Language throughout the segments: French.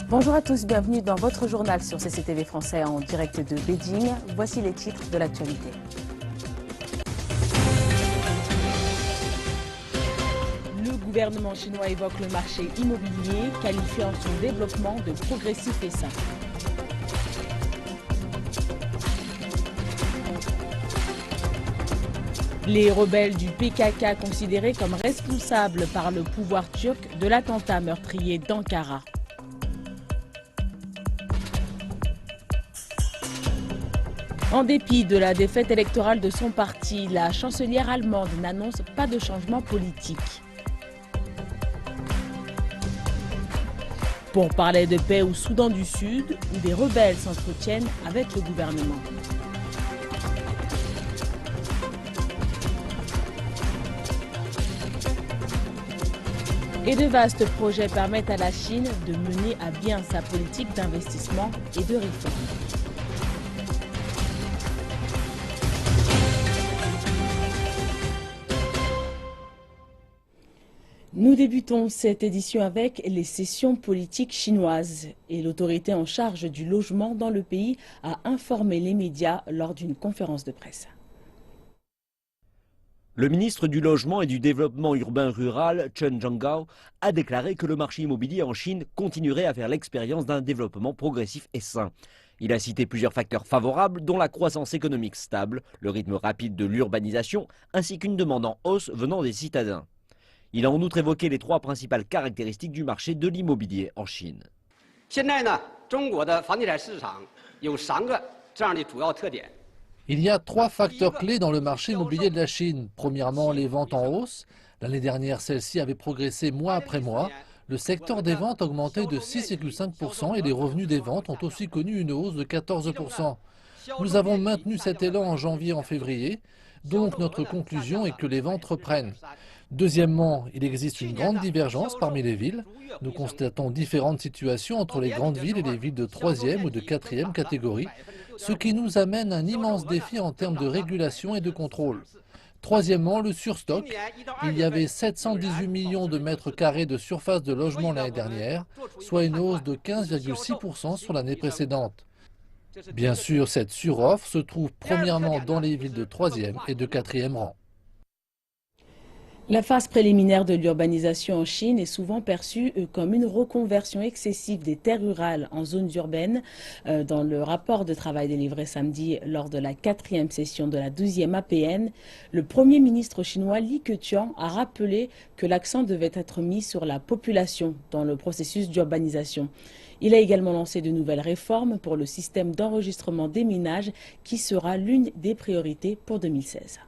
Bonjour à tous, bienvenue dans votre journal sur CCTV Français en direct de Beijing. Voici les titres de l'actualité. Le gouvernement chinois évoque le marché immobilier, qualifiant son développement de progressif et sain. Les rebelles du PKK considérés comme responsables par le pouvoir turc de l'attentat meurtrier d'Ankara. En dépit de la défaite électorale de son parti, la chancelière allemande n'annonce pas de changement politique. Pour parler de paix au Soudan du Sud, où des rebelles s'entretiennent avec le gouvernement. Et de vastes projets permettent à la Chine de mener à bien sa politique d'investissement et de réforme. Nous débutons cette édition avec les sessions politiques chinoises et l'autorité en charge du logement dans le pays a informé les médias lors d'une conférence de presse. Le ministre du Logement et du Développement urbain rural, Chen Zhonggao, a déclaré que le marché immobilier en Chine continuerait à faire l'expérience d'un développement progressif et sain. Il a cité plusieurs facteurs favorables, dont la croissance économique stable, le rythme rapide de l'urbanisation, ainsi qu'une demande en hausse venant des citadins. Il a en outre évoqué les trois principales caractéristiques du marché de l'immobilier en Chine. Il y a trois facteurs clés dans le marché immobilier de la Chine. Premièrement, les ventes en hausse. L'année dernière, celles-ci avaient progressé mois après mois. Le secteur des ventes a augmenté de 6,5% et les revenus des ventes ont aussi connu une hausse de 14%. Nous avons maintenu cet élan en janvier et en février, donc notre conclusion est que les ventes reprennent. Deuxièmement, il existe une grande divergence parmi les villes. Nous constatons différentes situations entre les grandes villes et les villes de 3e ou de 4e catégorie, ce qui nous amène un immense défi en termes de régulation et de contrôle. Troisièmement, le surstock. Il y avait 718 millions de mètres carrés de surface de logement l'année dernière, soit une hausse de 15,6% sur l'année précédente. Bien sûr, cette suroffre se trouve premièrement dans les villes de 3e et de 4e rang. La phase préliminaire de l'urbanisation en Chine est souvent perçue comme une reconversion excessive des terres rurales en zones urbaines. Dans le rapport de travail délivré samedi lors de la 4e session de la 12e APN, le Premier ministre chinois Li Keqiang a rappelé que l'accent devait être mis sur la population dans le processus d'urbanisation. Il a également lancé de nouvelles réformes pour le système d'enregistrement des ménages qui sera l'une des priorités pour 2016.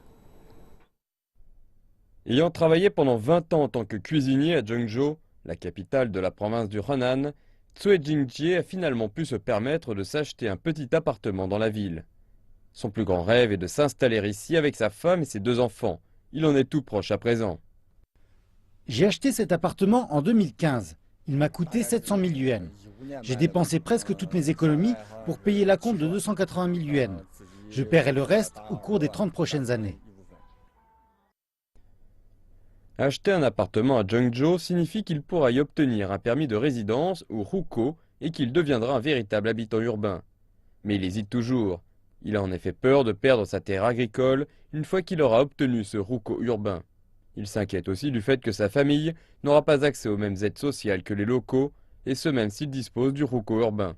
Ayant travaillé pendant 20 ans en tant que cuisinier à Zhengzhou, la capitale de la province du Henan, Cui Jingjie a finalement pu se permettre de s'acheter un petit appartement dans la ville. Son plus grand rêve est de s'installer ici avec sa femme et ses 2 enfants. Il en est tout proche à présent. J'ai acheté cet appartement en 2015. Il m'a coûté 700 000 yuans. J'ai dépensé presque toutes mes économies pour payer l'acompte de 280 000 yuans. Je paierai le reste au cours des 30 prochaines années. Acheter un appartement à Zhengzhou signifie qu'il pourra y obtenir un permis de résidence ou hukou et qu'il deviendra un véritable habitant urbain. Mais il hésite toujours. Il a en effet peur de perdre sa terre agricole une fois qu'il aura obtenu ce hukou urbain. Il s'inquiète aussi du fait que sa famille n'aura pas accès aux mêmes aides sociales que les locaux, et ce même s'il dispose du hukou urbain.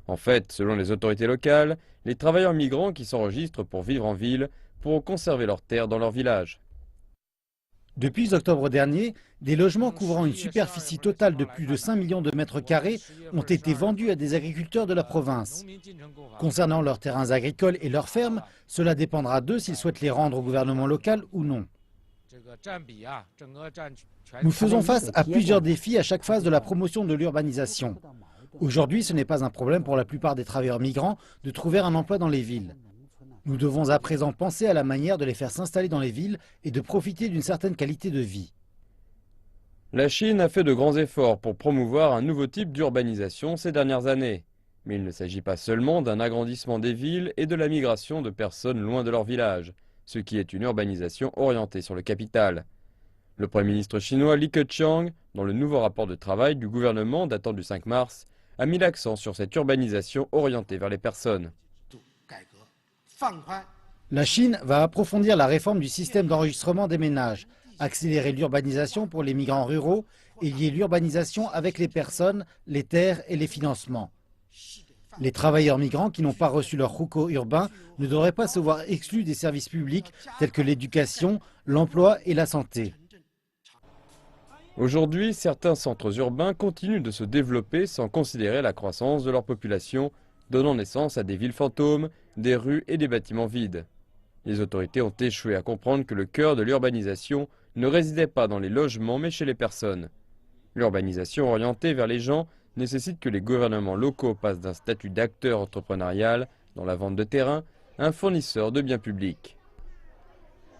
En fait, selon les autorités locales, les travailleurs migrants qui s'enregistrent pour vivre en ville pourront conserver leurs terres dans leur village. Depuis octobre dernier, des logements couvrant une superficie totale de plus de 5 millions de mètres carrés ont été vendus à des agriculteurs de la province. Concernant leurs terrains agricoles et leurs fermes, cela dépendra d'eux s'ils souhaitent les rendre au gouvernement local ou non. Nous faisons face à plusieurs défis à chaque phase de la promotion de l'urbanisation. Aujourd'hui, ce n'est pas un problème pour la plupart des travailleurs migrants de trouver un emploi dans les villes. Nous devons à présent penser à la manière de les faire s'installer dans les villes et de profiter d'une certaine qualité de vie. La Chine a fait de grands efforts pour promouvoir un nouveau type d'urbanisation ces dernières années. Mais il ne s'agit pas seulement d'un agrandissement des villes et de la migration de personnes loin de leur village, ce qui est une urbanisation orientée sur le capital. Le Premier ministre chinois Li Keqiang, dans le nouveau rapport de travail du gouvernement datant du 5 mars, a mis l'accent sur cette urbanisation orientée vers les personnes. La Chine va approfondir la réforme du système d'enregistrement des ménages, accélérer l'urbanisation pour les migrants ruraux et lier l'urbanisation avec les personnes, les terres et les financements. Les travailleurs migrants qui n'ont pas reçu leur hukou urbain ne devraient pas se voir exclus des services publics tels que l'éducation, l'emploi et la santé. Aujourd'hui, certains centres urbains continuent de se développer sans considérer la croissance de leur population, donnant naissance à des villes fantômes, des rues et des bâtiments vides. Les autorités ont échoué à comprendre que le cœur de l'urbanisation ne résidait pas dans les logements mais chez les personnes. L'urbanisation orientée vers les gens nécessite que les gouvernements locaux passent d'un statut d'acteur entrepreneurial dans la vente de terrain à un fournisseur de biens publics.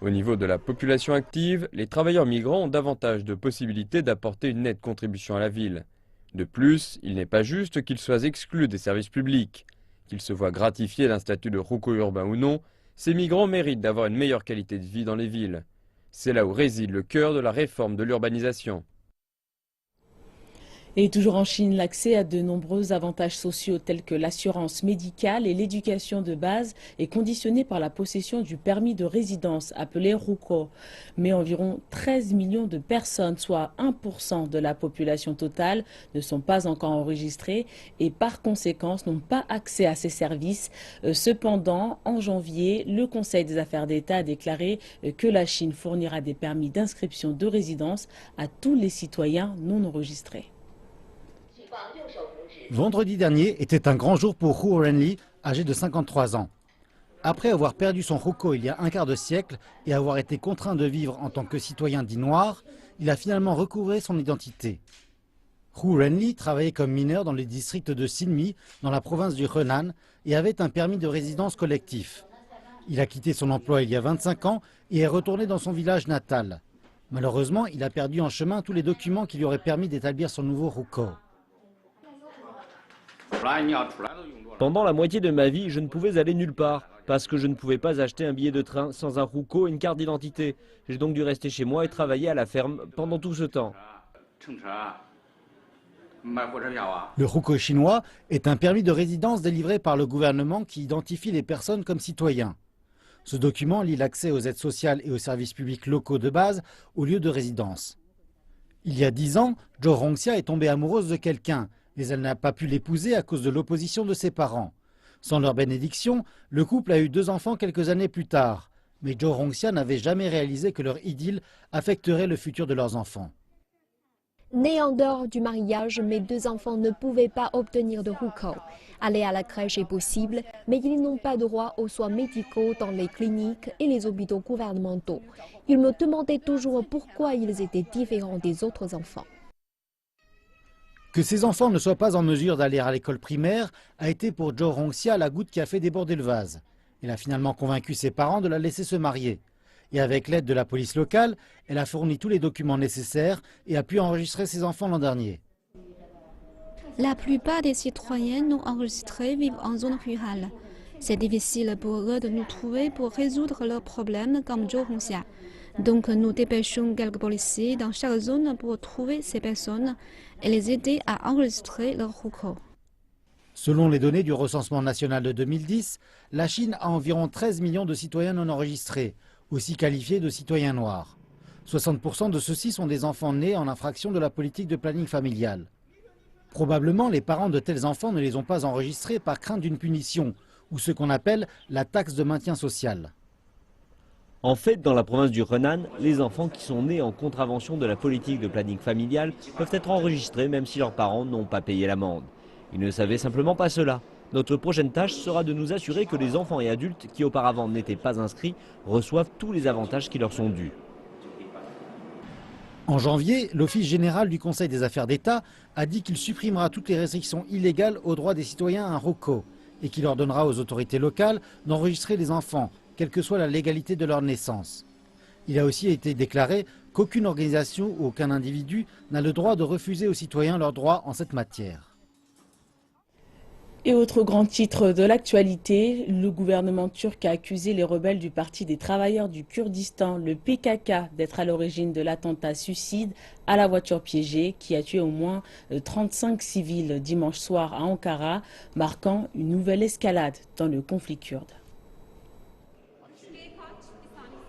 Au niveau de la population active, les travailleurs migrants ont davantage de possibilités d'apporter une nette contribution à la ville. De plus, il n'est pas juste qu'ils soient exclus des services publics. Qu'ils se voient gratifier d'un statut de hukou urbain ou non, ces migrants méritent d'avoir une meilleure qualité de vie dans les villes. C'est là où réside le cœur de la réforme de l'urbanisation. Et toujours en Chine, l'accès à de nombreux avantages sociaux tels que l'assurance médicale et l'éducation de base est conditionné par la possession du permis de résidence appelé hukou. Mais environ 13 millions de personnes, soit 1% de la population totale, ne sont pas encore enregistrées et par conséquent n'ont pas accès à ces services. Cependant, en janvier, le Conseil des affaires d'État a déclaré que la Chine fournira des permis d'inscription de résidence à tous les citoyens non enregistrés. Vendredi dernier était un grand jour pour Hu Renli, âgé de 53 ans. Après avoir perdu son hukou il y a un quart de siècle et avoir été contraint de vivre en tant que citoyen dit noir, il a finalement recouvré son identité. Hu Renli travaillait comme mineur dans le district de Xinmi, dans la province du Henan, et avait un permis de résidence collectif. Il a quitté son emploi il y a 25 ans et est retourné dans son village natal. Malheureusement, il a perdu en chemin tous les documents qui lui auraient permis d'établir son nouveau hukou. Pendant la moitié de ma vie, je ne pouvais aller nulle part, parce que je ne pouvais pas acheter un billet de train sans un hukou et une carte d'identité. J'ai donc dû rester chez moi et travailler à la ferme pendant tout ce temps. Le hukou chinois est un permis de résidence délivré par le gouvernement qui identifie les personnes comme citoyens. Ce document lie l'accès aux aides sociales et aux services publics locaux de base au lieu de résidence. Il y a 10 ans, Zhou Rongxia est tombée amoureuse de quelqu'un, mais elle n'a pas pu l'épouser à cause de l'opposition de ses parents. Sans leur bénédiction, le couple a eu 2 enfants quelques années plus tard. Mais Zhou Rongxia n'avait jamais réalisé que leur idylle affecterait le futur de leurs enfants. Nés en dehors du mariage, mes 2 enfants ne pouvaient pas obtenir de hukou. Aller à la crèche est possible, mais ils n'ont pas droit aux soins médicaux dans les cliniques et les hôpitaux gouvernementaux. Ils me demandaient toujours pourquoi ils étaient différents des autres enfants. Que ces enfants ne soient pas en mesure d'aller à l'école primaire a été pour Zhou Rongxia la goutte qui a fait déborder le vase. Elle a finalement convaincu ses parents de la laisser se marier. Et avec l'aide de la police locale, elle a fourni tous les documents nécessaires et a pu enregistrer ses enfants l'an dernier. La plupart des citoyens non enregistrés vivent en zone rurale. C'est difficile pour eux de nous trouver pour résoudre leurs problèmes comme Zhou Rongxia. Donc nous dépêchons quelques policiers dans chaque zone pour trouver ces personnes et les aider à enregistrer leur hukou. Selon les données du recensement national de 2010, la Chine a environ 13 millions de citoyens non enregistrés, aussi qualifiés de citoyens noirs. 60% de ceux-ci sont des enfants nés en infraction de la politique de planning familial. Probablement, les parents de tels enfants ne les ont pas enregistrés par crainte d'une punition, ou ce qu'on appelle la taxe de maintien social. En fait, dans la province du Henan, les enfants qui sont nés en contravention de la politique de planning familial peuvent être enregistrés même si leurs parents n'ont pas payé l'amende. Ils ne savaient simplement pas cela. Notre prochaine tâche sera de nous assurer que les enfants et adultes qui auparavant n'étaient pas inscrits reçoivent tous les avantages qui leur sont dus. En janvier, l'Office général du Conseil des affaires d'État a dit qu'il supprimera toutes les restrictions illégales aux droits des citoyens à un hukou et qu'il ordonnera aux autorités locales d'enregistrer les enfants, quelle que soit la légalité de leur naissance. Il a aussi été déclaré qu'aucune organisation ou aucun individu n'a le droit de refuser aux citoyens leurs droits en cette matière. Et autre grand titre de l'actualité, le gouvernement turc a accusé les rebelles du Parti des travailleurs du Kurdistan, le PKK, d'être à l'origine de l'attentat suicide à la voiture piégée qui a tué au moins 35 civils dimanche soir à Ankara, marquant une nouvelle escalade dans le conflit kurde.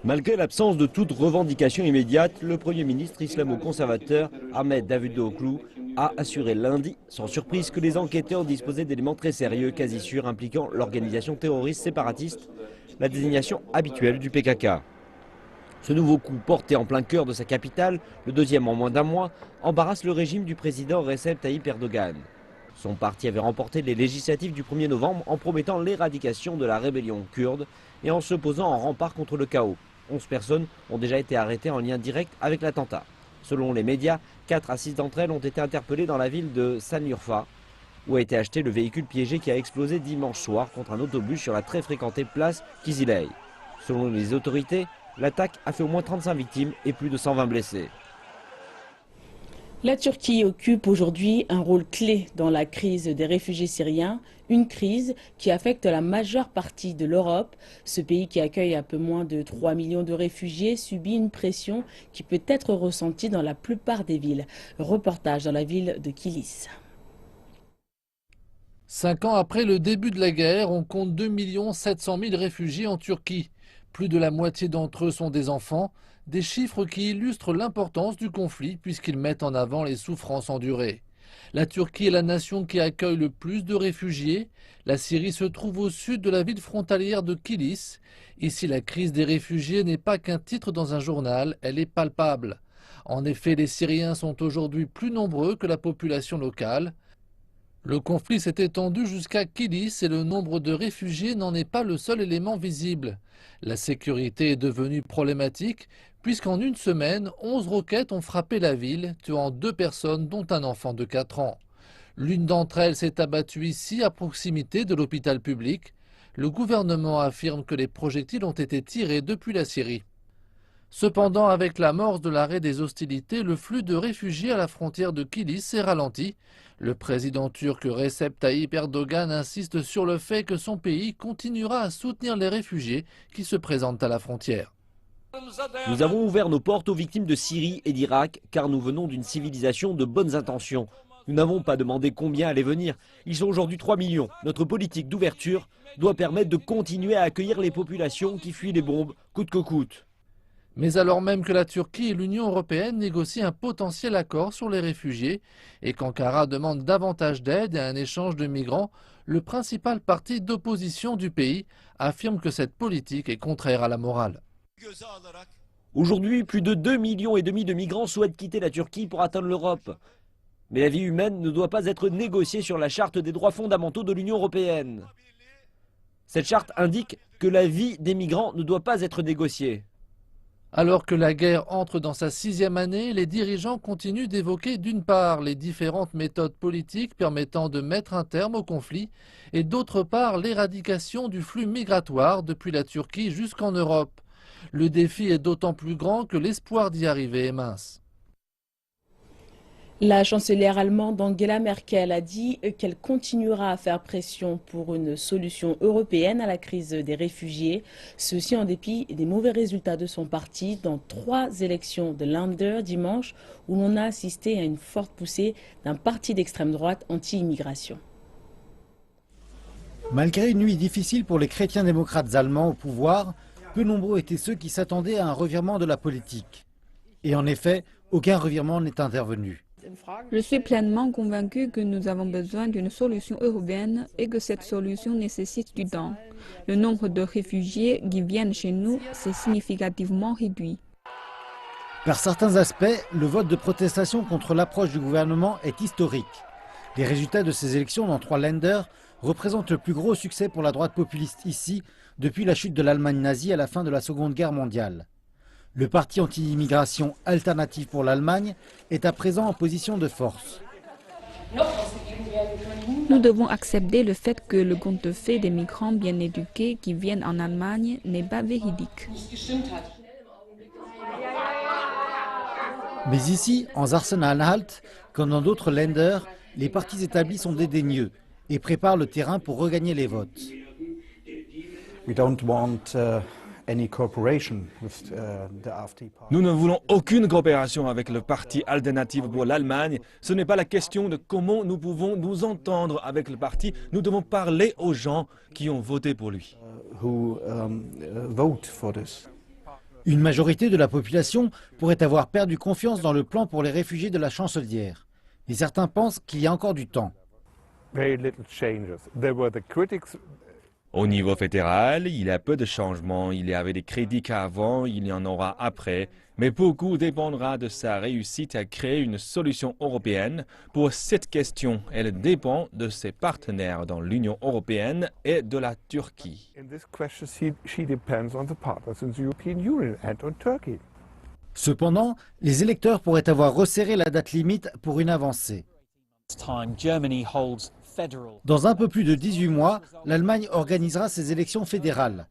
Malgré l'absence de toute revendication immédiate, le Premier ministre islamo-conservateur Ahmed Davutoglu a assuré lundi, sans surprise, que les enquêteurs disposaient d'éléments très sérieux, quasi sûrs, impliquant l'organisation terroriste séparatiste, la désignation habituelle du PKK. Ce nouveau coup, porté en plein cœur de sa capitale, le deuxième en moins d'un mois, embarrasse le régime du président Recep Tayyip Erdogan. Son parti avait remporté les législatives du 1er novembre en promettant l'éradication de la rébellion kurde et en se posant en rempart contre le chaos. 11 personnes ont déjà été arrêtées en lien direct avec l'attentat. Selon les médias, 4 à 6 d'entre elles ont été interpellées dans la ville de Sanliurfa, où a été acheté le véhicule piégé qui a explosé dimanche soir contre un autobus sur la très fréquentée place Kizilay. Selon les autorités, l'attaque a fait au moins 35 victimes et plus de 120 blessés. La Turquie occupe aujourd'hui un rôle clé dans la crise des réfugiés syriens, une crise qui affecte la majeure partie de l'Europe. Ce pays qui accueille un peu moins de 3 millions de réfugiés subit une pression qui peut être ressentie dans la plupart des villes. Reportage dans la ville de Kilis. 5 ans après le début de la guerre, on compte 2 700 000 réfugiés en Turquie. Plus de la moitié d'entre eux sont des enfants, des chiffres qui illustrent l'importance du conflit puisqu'ils mettent en avant les souffrances endurées. La Turquie est la nation qui accueille le plus de réfugiés. La Syrie se trouve au sud de la ville frontalière de Kilis. Ici, la crise des réfugiés n'est pas qu'un titre dans un journal, elle est palpable. En effet, les Syriens sont aujourd'hui plus nombreux que la population locale. Le conflit s'est étendu jusqu'à Kilis et le nombre de réfugiés n'en est pas le seul élément visible. La sécurité est devenue problématique puisqu'en une semaine, 11 roquettes ont frappé la ville, tuant 2 personnes dont un enfant de 4 ans. L'une d'entre elles s'est abattue ici à proximité de l'hôpital public. Le gouvernement affirme que les projectiles ont été tirés depuis la Syrie. Cependant, avec l'amorce de l'arrêt des hostilités, le flux de réfugiés à la frontière de Kilis s'est ralenti. Le président turc Recep Tayyip Erdogan insiste sur le fait que son pays continuera à soutenir les réfugiés qui se présentent à la frontière. Nous avons ouvert nos portes aux victimes de Syrie et d'Irak car nous venons d'une civilisation de bonnes intentions. Nous n'avons pas demandé combien allaient venir. Ils sont aujourd'hui 3 millions. Notre politique d'ouverture doit permettre de continuer à accueillir les populations qui fuient les bombes coûte que coûte. Mais alors même que la Turquie et l'Union européenne négocient un potentiel accord sur les réfugiés et qu'Ankara demande davantage d'aide et un échange de migrants, le principal parti d'opposition du pays affirme que cette politique est contraire à la morale. Aujourd'hui, plus de 2,5 millions de migrants souhaitent quitter la Turquie pour atteindre l'Europe. Mais la vie humaine ne doit pas être négociée sur la charte des droits fondamentaux de l'Union européenne. Cette charte indique que la vie des migrants ne doit pas être négociée. Alors que la guerre entre dans sa 6e année, les dirigeants continuent d'évoquer d'une part les différentes méthodes politiques permettant de mettre un terme au conflit et d'autre part l'éradication du flux migratoire depuis la Turquie jusqu'en Europe. Le défi est d'autant plus grand que l'espoir d'y arriver est mince. La chancelière allemande Angela Merkel a dit qu'elle continuera à faire pression pour une solution européenne à la crise des réfugiés, ceci en dépit des mauvais résultats de son parti dans 3 élections de Länder dimanche où l'on a assisté à une forte poussée d'un parti d'extrême droite anti-immigration. Malgré une nuit difficile pour les chrétiens démocrates allemands au pouvoir, peu nombreux étaient ceux qui s'attendaient à un revirement de la politique. Et en effet, aucun revirement n'est intervenu. Je suis pleinement convaincu que nous avons besoin d'une solution européenne et que cette solution nécessite du temps. Le nombre de réfugiés qui viennent chez nous s'est significativement réduit. Par certains aspects, le vote de protestation contre l'approche du gouvernement est historique. Les résultats de ces élections dans 3 Länder représentent le plus gros succès pour la droite populiste ici depuis la chute de l'Allemagne nazie à la fin de la Seconde Guerre mondiale. Le parti anti-immigration Alternative pour l'Allemagne est à présent en position de force. Nous devons accepter le fait que le conte de fées des migrants bien éduqués qui viennent en Allemagne n'est pas véridique. Mais ici, en Sachsen-Anhalt, comme dans d'autres Länder, les partis établis sont dédaigneux et prépare le terrain pour regagner les votes. Nous ne voulons aucune coopération avec le parti Alternative pour l'Allemagne. Ce n'est pas la question de comment nous pouvons nous entendre avec le parti. Nous devons parler aux gens qui ont voté pour lui. Une majorité de la population pourrait avoir perdu confiance dans le plan pour les réfugiés de la chancelière. Et certains pensent qu'il y a encore du temps. Au niveau fédéral, il y a peu de changements. Il y avait des critiques avant, il y en aura après. Mais beaucoup dépendra de sa réussite à créer une solution européenne. Pour cette question, elle dépend de ses partenaires dans l'Union européenne et de la Turquie. Cependant, les électeurs pourraient avoir resserré la date limite pour une avancée. Dans un peu plus de 18 mois, l'Allemagne organisera ses élections fédérales.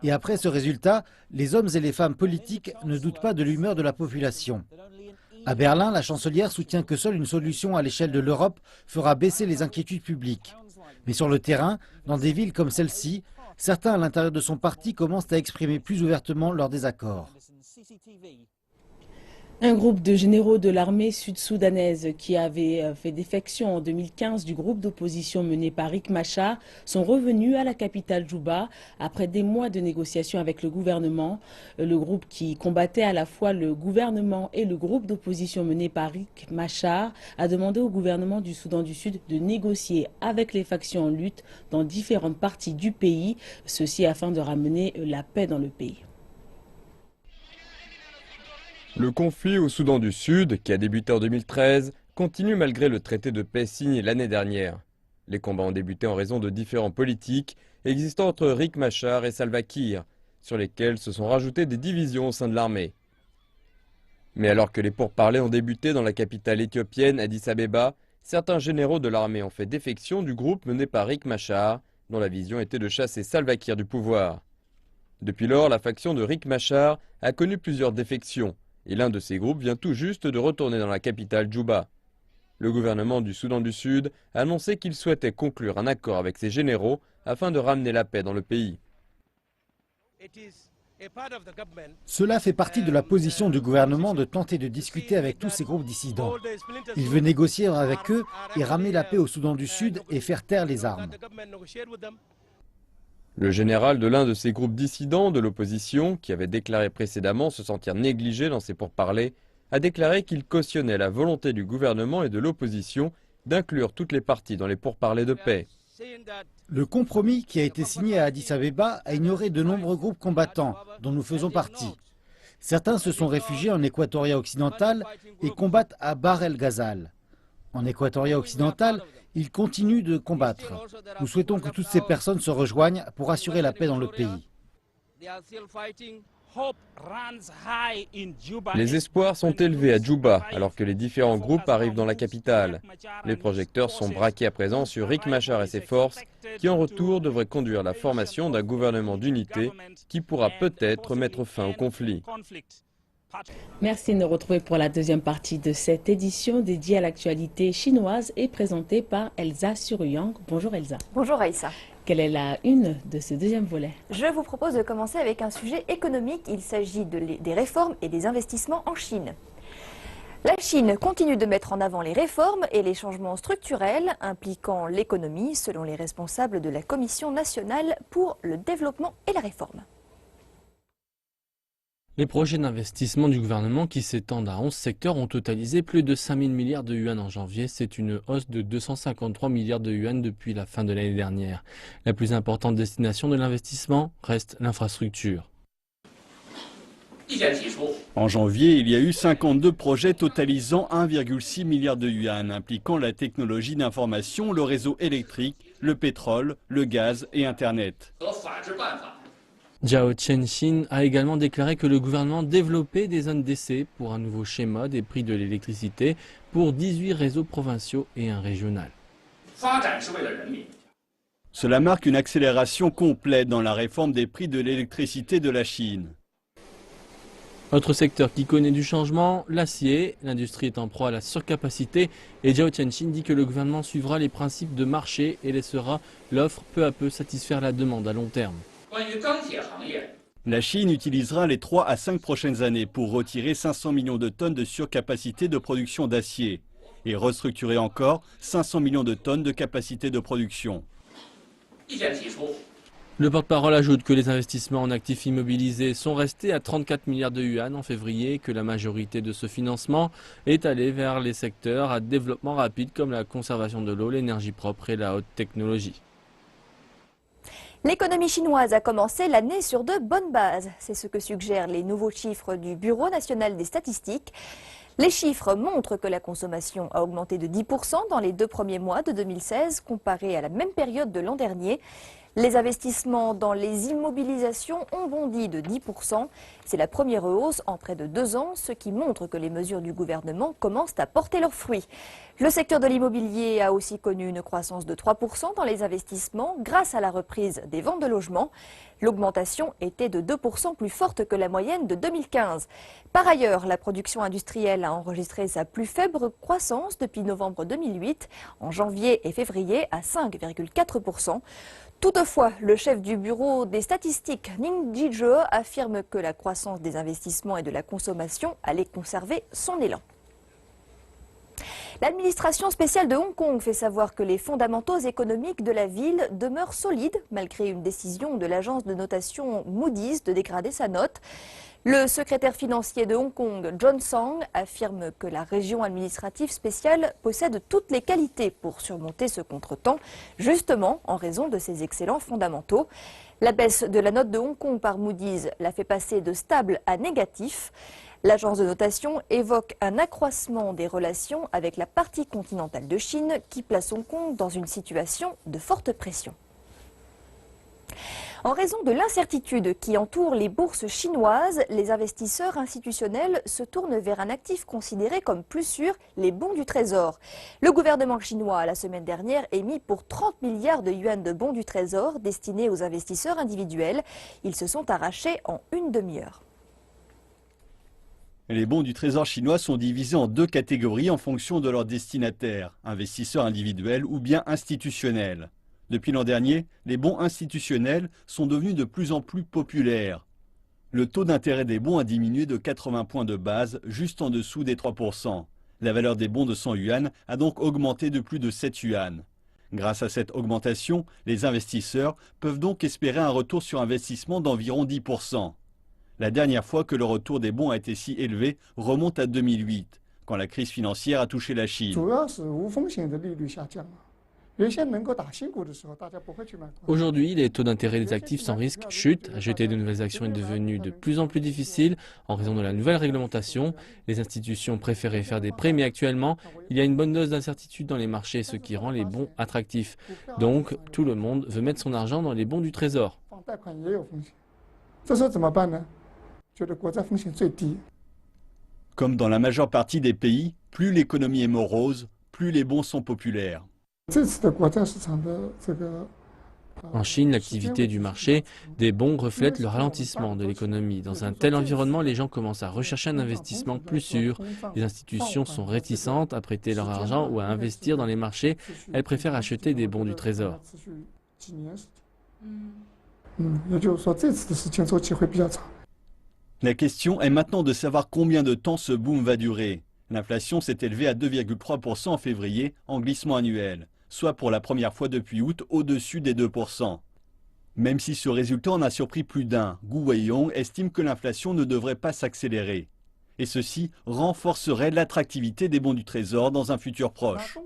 Et après ce résultat, les hommes et les femmes politiques ne doutent pas de l'humeur de la population. À Berlin, la chancelière soutient que seule une solution à l'échelle de l'Europe fera baisser les inquiétudes publiques. Mais sur le terrain, dans des villes comme celle-ci, certains à l'intérieur de son parti commencent à exprimer plus ouvertement leur désaccord. Un groupe de généraux de l'armée sud-soudanaise qui avait fait défection en 2015 du groupe d'opposition mené par Riek Machar sont revenus à la capitale Djouba après des mois de négociations avec le gouvernement. Le groupe qui combattait à la fois le gouvernement et le groupe d'opposition mené par Riek Machar a demandé au gouvernement du Soudan du Sud de négocier avec les factions en lutte dans différentes parties du pays, ceci afin de ramener la paix dans le pays. Le conflit au Soudan du Sud, qui a débuté en 2013, continue malgré le traité de paix signé l'année dernière. Les combats ont débuté en raison de différends politiques existant entre Riek Machar et Salva Kiir, sur lesquels se sont rajoutées des divisions au sein de l'armée. Mais alors que les pourparlers ont débuté dans la capitale éthiopienne Addis Abeba, certains généraux de l'armée ont fait défection du groupe mené par Riek Machar, dont la vision était de chasser Salva Kiir du pouvoir. Depuis lors, la faction de Riek Machar a connu plusieurs défections, et l'un de ces groupes vient tout juste de retourner dans la capitale Djouba. Le gouvernement du Soudan du Sud a annoncé qu'il souhaitait conclure un accord avec ses généraux afin de ramener la paix dans le pays. Cela fait partie de la position du gouvernement de tenter de discuter avec tous ces groupes dissidents. Il veut négocier avec eux et ramener la paix au Soudan du Sud et faire taire les armes. Le général de l'un de ces groupes dissidents de l'opposition, qui avait déclaré précédemment se sentir négligé dans ses pourparlers, a déclaré qu'il cautionnait la volonté du gouvernement et de l'opposition d'inclure toutes les parties dans les pourparlers de paix. Le compromis qui a été signé à Addis Abeba a ignoré de nombreux groupes combattants, dont nous faisons partie. Certains se sont réfugiés en Équatoria occidentale et combattent à Bahr el-Ghazal. En Équatoria occidentale, ils continuent de combattre. Nous souhaitons que toutes ces personnes se rejoignent pour assurer la paix dans le pays. Les espoirs sont élevés à Djouba alors que les différents groupes arrivent dans la capitale. Les projecteurs sont braqués à présent sur Riek Machar et ses forces qui en retour devraient conduire la formation d'un gouvernement d'unité qui pourra peut-être mettre fin au conflit. Merci de nous retrouver pour la deuxième partie de cette édition dédiée à l'actualité chinoise et présentée par Elsa Suruyang. Bonjour Elsa. Bonjour Aïssa. Quelle est la une de ce deuxième volet? Je vous propose de commencer avec un sujet économique. Il s'agit des réformes et des investissements en Chine. La Chine continue de mettre en avant les réformes et les changements structurels impliquant l'économie, selon les responsables de la Commission nationale pour le développement et la réforme. Les projets d'investissement du gouvernement qui s'étendent à 11 secteurs ont totalisé plus de 5 000 milliards de yuan en janvier. C'est une hausse de 253 milliards de yuan depuis la fin de l'année dernière. La plus importante destination de l'investissement reste l'infrastructure. En janvier, il y a eu 52 projets totalisant 1,6 milliard de yuan, impliquant la technologie d'information, le réseau électrique, le pétrole, le gaz et Internet. Zhao Qianxin a également déclaré que le gouvernement développait des zones d'essai pour un nouveau schéma des prix de l'électricité pour 18 réseaux provinciaux et un régional. Cela marque une accélération complète dans la réforme des prix de l'électricité de la Chine. Autre secteur qui connaît du changement, l'acier. L'industrie est en proie à la surcapacité et Zhao Tianqin dit que le gouvernement suivra les principes de marché et laissera l'offre peu à peu satisfaire la demande à long terme. La Chine utilisera les 3 à 5 prochaines années pour retirer 500 millions de tonnes de surcapacité de production d'acier et restructurer encore 500 millions de tonnes de capacité de production. Le porte-parole ajoute que les investissements en actifs immobilisés sont restés à 34 milliards de yuan en février et que la majorité de ce financement est allée vers les secteurs à développement rapide comme la conservation de l'eau, l'énergie propre et la haute technologie. L'économie chinoise a commencé l'année sur de bonnes bases. C'est ce que suggèrent les nouveaux chiffres du Bureau national des statistiques. Les chiffres montrent que la consommation a augmenté de 10% dans les 2 premiers mois de 2016 comparé à la même période de l'an dernier. Les investissements dans les immobilisations ont bondi de 10%. C'est la première hausse en près de 2 ans, ce qui montre que les mesures du gouvernement commencent à porter leurs fruits. Le secteur de l'immobilier a aussi connu une croissance de 3% dans les investissements grâce à la reprise des ventes de logements. L'augmentation était de 2% plus forte que la moyenne de 2015. Par ailleurs, la production industrielle a enregistré sa plus faible croissance depuis novembre 2008, en janvier et février à 5,4%. Toutefois, le chef du bureau des statistiques, Ning Jizhe, affirme que la croissance des investissements et de la consommation allait conserver son élan. L'administration spéciale de Hong Kong fait savoir que les fondamentaux économiques de la ville demeurent solides malgré une décision de l'agence de notation Moody's de dégrader sa note. Le secrétaire financier de Hong Kong, John Tsang, affirme que la région administrative spéciale possède toutes les qualités pour surmonter ce contretemps, justement en raison de ses excellents fondamentaux. La baisse de la note de Hong Kong par Moody's l'a fait passer de stable à négatif. L'agence de notation évoque un accroissement des relations avec la partie continentale de Chine qui place Hong Kong dans une situation de forte pression. En raison de l'incertitude qui entoure les bourses chinoises, les investisseurs institutionnels se tournent vers un actif considéré comme plus sûr, les bons du Trésor. Le gouvernement chinois, la semaine dernière, émis pour 30 milliards de yuan de bons du Trésor destinés aux investisseurs individuels. Ils se sont arrachés en une demi-heure. Les bons du Trésor chinois sont divisés en 2 catégories en fonction de leur destinataire, investisseurs individuels ou bien institutionnels. Depuis l'an dernier, les bons institutionnels sont devenus de plus en plus populaires. Le taux d'intérêt des bons a diminué de 80 points de base, juste en dessous des 3%. La valeur des bons de 100 yuan a donc augmenté de plus de 7 yuan. Grâce à cette augmentation, les investisseurs peuvent donc espérer un retour sur investissement d'environ 10%. La dernière fois que le retour des bons a été si élevé remonte à 2008, quand la crise financière a touché la Chine. Aujourd'hui, les taux d'intérêt des actifs sans risque chutent. Acheter de nouvelles actions est devenu de plus en plus difficile en raison de la nouvelle réglementation. Les institutions préféraient faire des prêts, mais actuellement, il y a une bonne dose d'incertitude dans les marchés, ce qui rend les bons attractifs. Donc, tout le monde veut mettre son argent dans les bons du Trésor. Comme dans la majeure partie des pays, plus l'économie est morose, plus les bons sont populaires. En Chine, l'activité du marché des bons reflète le ralentissement de l'économie. Dans un tel environnement, les gens commencent à rechercher un investissement plus sûr. Les institutions sont réticentes à prêter leur argent ou à investir dans les marchés. Elles préfèrent acheter des bons du Trésor. La question est maintenant de savoir combien de temps ce boom va durer. L'inflation s'est élevée à 2,3% en février en glissement annuel, soit pour la première fois depuis août au-dessus des 2%. Même si ce résultat en a surpris plus d'un, Gu Weiyong estime que l'inflation ne devrait pas s'accélérer. Et ceci renforcerait l'attractivité des bons du Trésor dans un futur proche.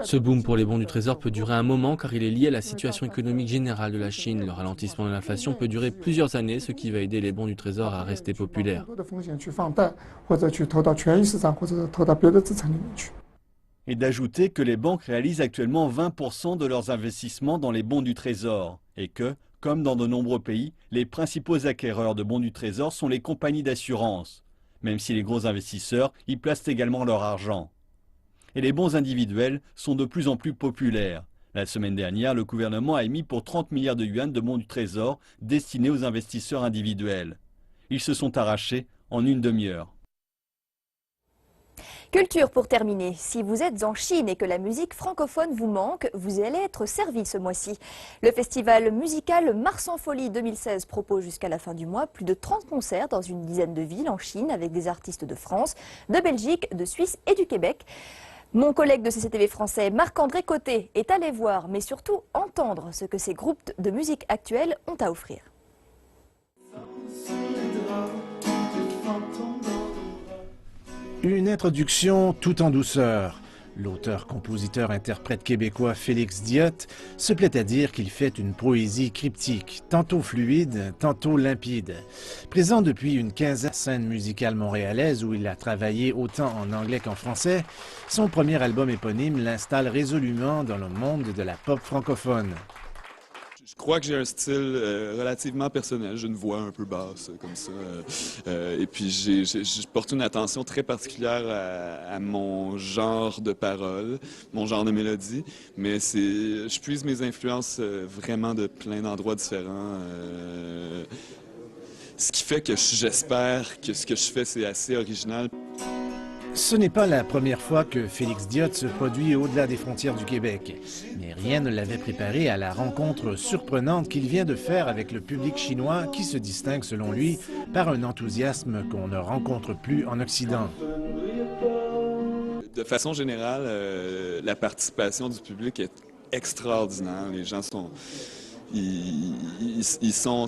Ce boom pour les bons du Trésor peut durer un moment car il est lié à la situation économique générale de la Chine. Le ralentissement de l'inflation peut durer plusieurs années, ce qui va aider les bons du Trésor à rester populaires. Et d'ajouter que les banques réalisent actuellement 20% de leurs investissements dans les bons du Trésor et que, comme dans de nombreux pays, les principaux acquéreurs de bons du Trésor sont les compagnies d'assurance, même si les gros investisseurs y placent également leur argent. Et les bons individuels sont de plus en plus populaires. La semaine dernière, le gouvernement a émis pour 30 milliards de yuan de bons du Trésor destinés aux investisseurs individuels. Ils se sont arrachés en une demi-heure. Culture pour terminer. Si vous êtes en Chine et que la musique francophone vous manque, vous allez être servi ce mois-ci. Le festival musical Mars en Folie 2016 propose jusqu'à la fin du mois plus de 30 concerts dans une dizaine de villes en Chine avec des artistes de France, de Belgique, de Suisse et du Québec. Mon collègue de CCTV français, Marc-André Côté, est allé voir, mais surtout entendre ce que ces groupes de musique actuelle ont à offrir. Une introduction tout en douceur. L'auteur-compositeur-interprète québécois Félix Diot se plaît à dire qu'il fait une poésie cryptique, tantôt fluide, tantôt limpide. Présent depuis une quinzaine de scènes musicales montréalaises où il a travaillé autant en anglais qu'en français, son premier album éponyme l'installe résolument dans le monde de la pop francophone. Je crois que j'ai un style relativement personnel. J'ai une voix un peu basse, comme ça. Et puis, je porte une attention très particulière à mon genre de paroles, mon genre de mélodie. Mais je puise mes influences vraiment de plein d'endroits différents. Ce qui fait que j'espère que ce que je fais, c'est assez original. Ce n'est pas la première fois que Félix Diot se produit au-delà des frontières du Québec. Mais rien ne l'avait préparé à la rencontre surprenante qu'il vient de faire avec le public chinois qui se distingue, selon lui, par un enthousiasme qu'on ne rencontre plus en Occident. De façon générale, la participation du public est extraordinaire. Les gens sont... Ils sont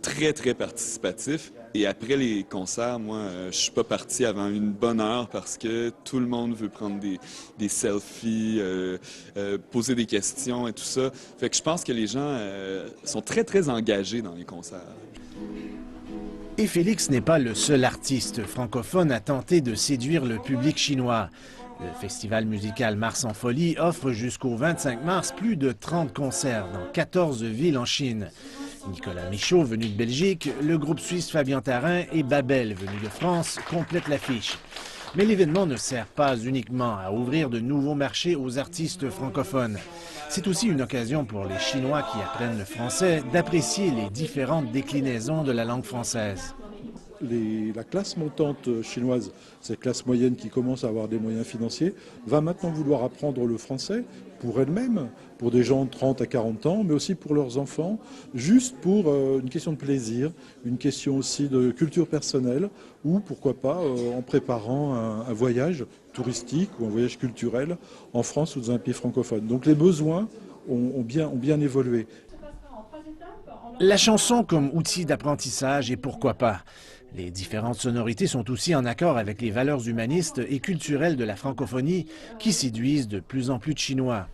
très, très participatif. Et après les concerts, moi, je suis pas parti avant une bonne heure parce que tout le monde veut prendre des selfies, poser des questions et tout ça. Fait que je pense que les gens sont très, très engagés dans les concerts. Et Félix n'est pas le seul artiste francophone à tenter de séduire le public chinois. Le festival musical Mars en Folie offre jusqu'au 25 mars plus de 30 concerts dans 14 villes en Chine. Nicolas Michaud, venu de Belgique, le groupe suisse Fabien Tarin et Babel, venu de France, complètent l'affiche. Mais l'événement ne sert pas uniquement à ouvrir de nouveaux marchés aux artistes francophones. C'est aussi une occasion pour les Chinois qui apprennent le français d'apprécier les différentes déclinaisons de la langue française. La classe montante chinoise, cette classe moyenne qui commence à avoir des moyens financiers, va maintenant vouloir apprendre le français pour elle-même, pour des gens de 30 à 40 ans, mais aussi pour leurs enfants, juste pour une question de plaisir, une question aussi de culture personnelle, ou pourquoi pas en préparant un voyage touristique ou un voyage culturel en France ou dans un pays francophone. Donc les besoins ont bien évolué. La chanson comme outil d'apprentissage et pourquoi pas. Les différentes sonorités sont aussi en accord avec les valeurs humanistes et culturelles de la francophonie qui séduisent de plus en plus de Chinois.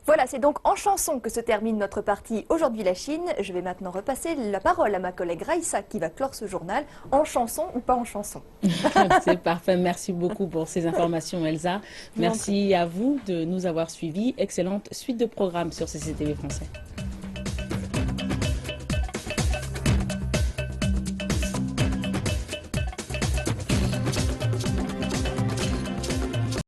Voilà, c'est donc en chanson que se termine notre partie Aujourd'hui la Chine. Je vais maintenant repasser la parole à ma collègue Raïssa qui va clore ce journal en chanson ou pas en chanson. C'est parfait, merci beaucoup pour ces informations Elsa. Merci à vous de nous avoir suivis. Excellente suite de programmes sur CCTV français.